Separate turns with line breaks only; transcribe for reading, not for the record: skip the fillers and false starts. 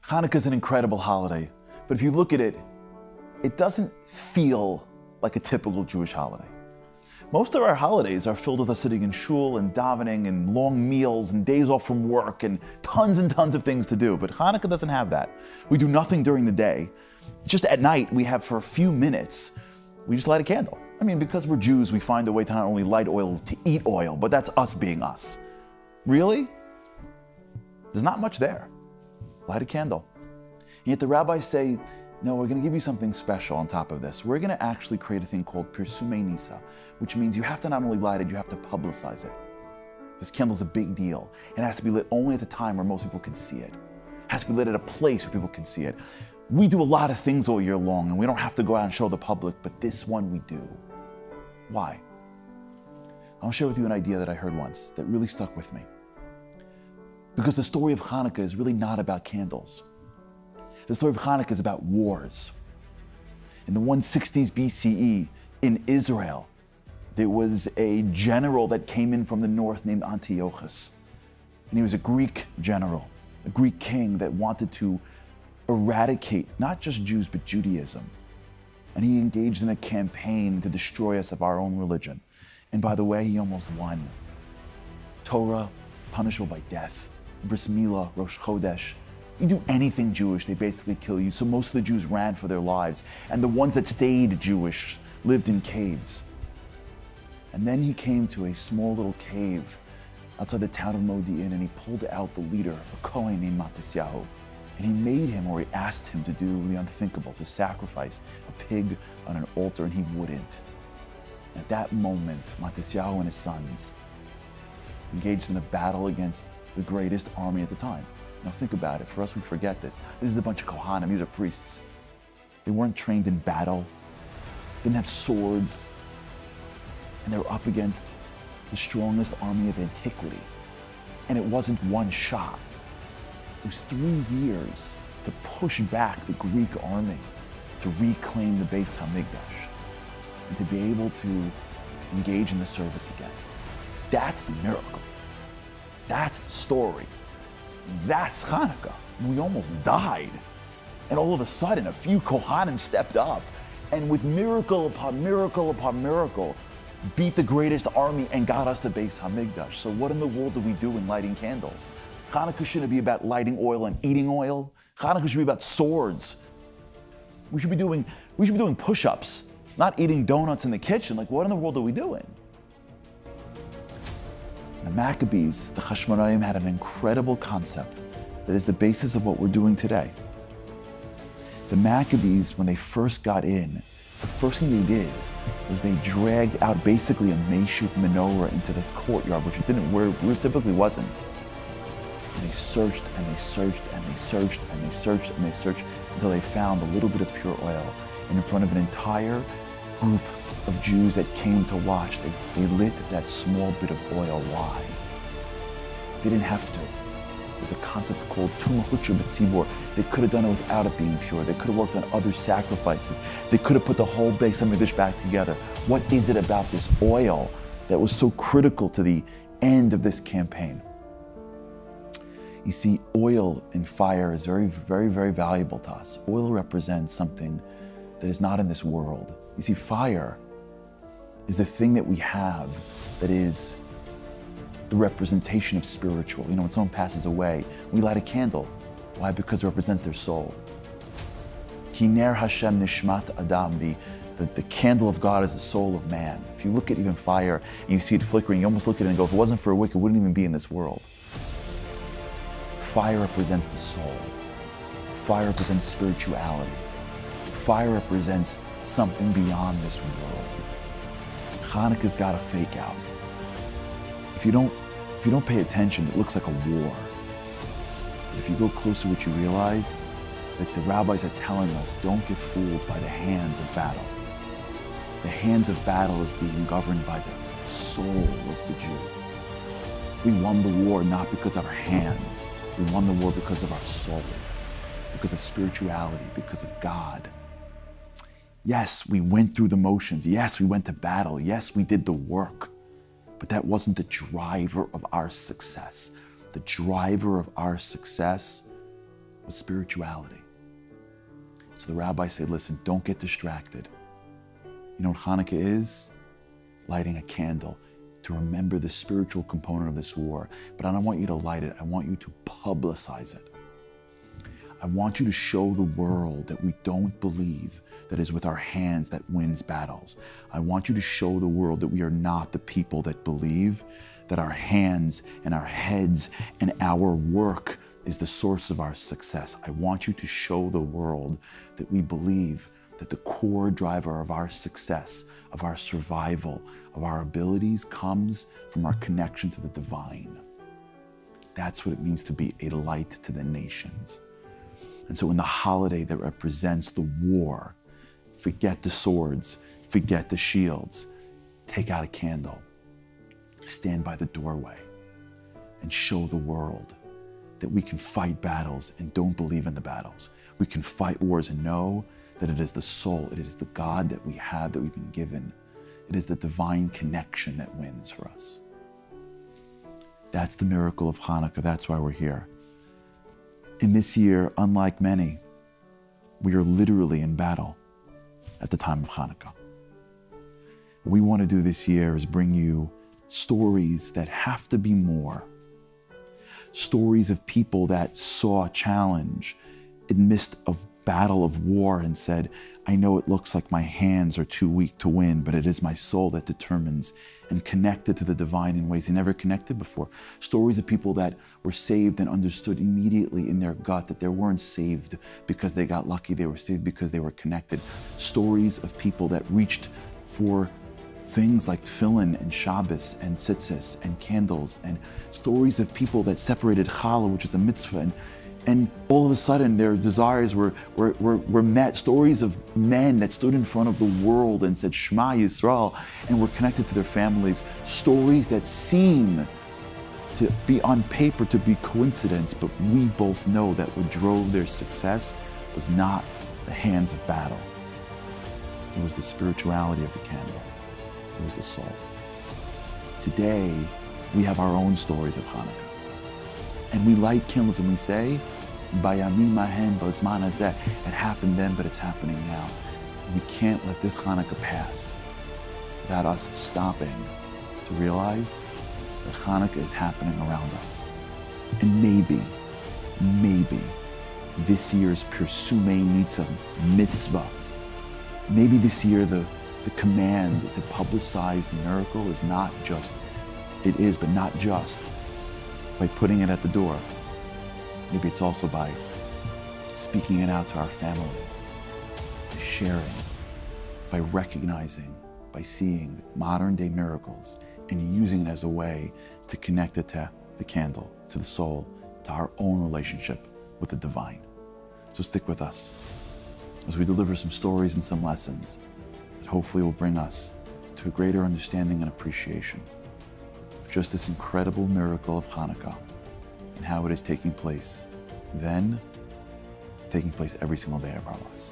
Hanukkah is an incredible holiday, but if you look at it, it doesn't feel like a typical Jewish holiday. Most of our holidays are filled with us sitting in shul and davening and long meals and days off from work and tons of things to do, but Hanukkah doesn't have that. We do nothing during the day. Just at night, we have for a few minutes, we just light a candle. I mean, because we're Jews, we find a way to not only light oil, to eat oil, but that's us being us. Really? There's not much there. Light a candle. And yet the rabbis say, no, we're going to give you something special on top of this. We're going to actually create a thing called Pirsumei Nisa, which means you have to not only light it, you have to publicize it. This candle's a big deal. It has to be lit only at the time where most people can see it. It has to be lit at a place where people can see it. We do a lot of things all year long, and we don't have to go out and show the public, but this one we do. Why? I want to share with you an idea that I heard once that really stuck with me. Because the story of Hanukkah is really not about candles. The story of Hanukkah is about wars. In the 160s BCE in Israel, there was a general that came in from the north named Antiochus. And he was a Greek general, a Greek king that wanted to eradicate not just Jews, but Judaism. And he engaged in a campaign to destroy us of our own religion. And by the way, he almost won. Torah, punishable by death. Bris Milah, Rosh Chodesh. You do anything Jewish, they basically kill you. So most of the Jews ran for their lives. And the ones that stayed Jewish lived in caves. And then he came to a small little cave outside the town of Modi'in, and he pulled out the leader, a Kohen named Matisyahu. And he made him, or he asked him to do the unthinkable, to sacrifice a pig on an altar, and he wouldn't. At that moment, Matisyahu and his sons engaged in a battle against the greatest army at the time. Now think about it. For us, we forget this. This is a bunch of Kohanim. These are priests. They weren't trained in battle. Didn't have swords. And they were up against the strongest army of antiquity. And it wasn't one shot. It was 3 years to push back the Greek army to reclaim the Beis HaMikdash and to be able to engage in the service again. That's the miracle. That's the story. That's Hanukkah. We almost died. And all of a sudden, a few Kohanim stepped up and with miracle upon miracle upon miracle, beat the greatest army and got us to Beis HaMikdash. So what in the world do we do in lighting candles? Hanukkah shouldn't be about lighting oil and eating oil. Hanukkah should be about swords. We should be doing push-ups, not eating donuts in the kitchen. Like, what in the world are we doing? The Maccabees, the Hashmonaim, had an incredible concept that is the basis of what we're doing today. The Maccabees, when they first got in, the first thing they did was they dragged out basically a makeshift menorah into the courtyard, which it didn't, where it typically wasn't. And they searched and they searched and they searched and they searched and they searched until they found a little bit of pure oil. And in front of an entire group of Jews that came to watch, they lit that small bit of oil. Why? They didn't have to. There's a concept called Tumah B'tzibor. They could have done it without it being pure. They could have worked on other sacrifices. They could have put the whole Beis HaMikdash back together. What is it about this oil that was so critical to the end of this campaign? You see, oil and fire is very valuable to us. Oil represents something that is not in this world. You see, fire is the thing that we have that is the representation of spiritual. You know, when someone passes away, we light a candle. Why? Because it represents their soul. Ki ner Hashem nishmat adam, the candle of God is the soul of man. If you look at even fire and you see it flickering, you almost look at it and go, if it wasn't for a wick, it wouldn't even be in this world. Fire represents the soul. Fire represents spirituality. Fire represents something beyond this world. Hanukkah's got a fake out. If you don't pay attention, it looks like a war. But if you go closer, what you realize, that the rabbis are telling us, don't get fooled by the hands of battle. The hands of battle is being governed by the soul of the Jew. We won the war not because of our hands. We won the war because of our soul, because of spirituality, because of God. Yes, we went through the motions. Yes, we went to battle. Yes, we did the work. But that wasn't the driver of our success. The driver of our success was spirituality. So the rabbis say, listen, don't get distracted. You know what Hanukkah is? Lighting a candle to remember the spiritual component of this war. But I don't want you to light it. I want you to publicize it. I want you to show the world that we don't believe that is with our hands that wins battles. I want you to show the world that we are not the people that believe that our hands and our heads and our work is the source of our success. I want you to show the world that we believe that the core driver of our success, of our survival, of our abilities comes from our connection to the divine. That's what it means to be a light to the nations. And so in the holiday that represents the war, forget the swords, forget the shields, take out a candle, stand by the doorway, and show the world that we can fight battles and don't believe in the battles. We can fight wars and know that it is the soul, it is the God that we have, that we've been given. It is the divine connection that wins for us. That's the miracle of Hanukkah. That's why we're here. In this year, unlike many, we are literally in battle at the time of Hanukkah. What we want to do this year is bring you stories that have to be more. Stories of people that saw a challenge in midst of battle of war and said, I know it looks like my hands are too weak to win, but it is my soul that determines, and connected to the divine in ways they never connected before. Stories of people that were saved and understood immediately in their gut that they weren't saved because they got lucky, they were saved because they were connected. Stories of people that reached for things like tefillin and Shabbos and tzitzis and candles, and stories of people that separated challah, which is a mitzvah, and all of a sudden their desires were met. Stories of men that stood in front of the world and said Shema Yisrael and were connected to their families. Stories that seem to be on paper to be coincidence, but we both know that what drove their success was not the hands of battle. It was the spirituality of the candle. It was the soul. Today, we have our own stories of Hanukkah. And we light candles and we say, Bayamim Mahem B'Zman Hazeh. It happened then, but it's happening now. We can't let this Hanukkah pass without us stopping to realize that Hanukkah is happening around us. And maybe this year's Pirsumei mitzvah, maybe this year the command to publicize the miracle is not just, it is, but not just by putting it at the door. Maybe it's also by speaking it out to our families, by sharing, by recognizing, by seeing modern day miracles and using it as a way to connect it to the candle, to the soul, to our own relationship with the divine. So stick with us as we deliver some stories and some lessons that hopefully will bring us to a greater understanding and appreciation of just this incredible miracle of Hanukkah and how it is taking place then, it's taking place every single day of our lives.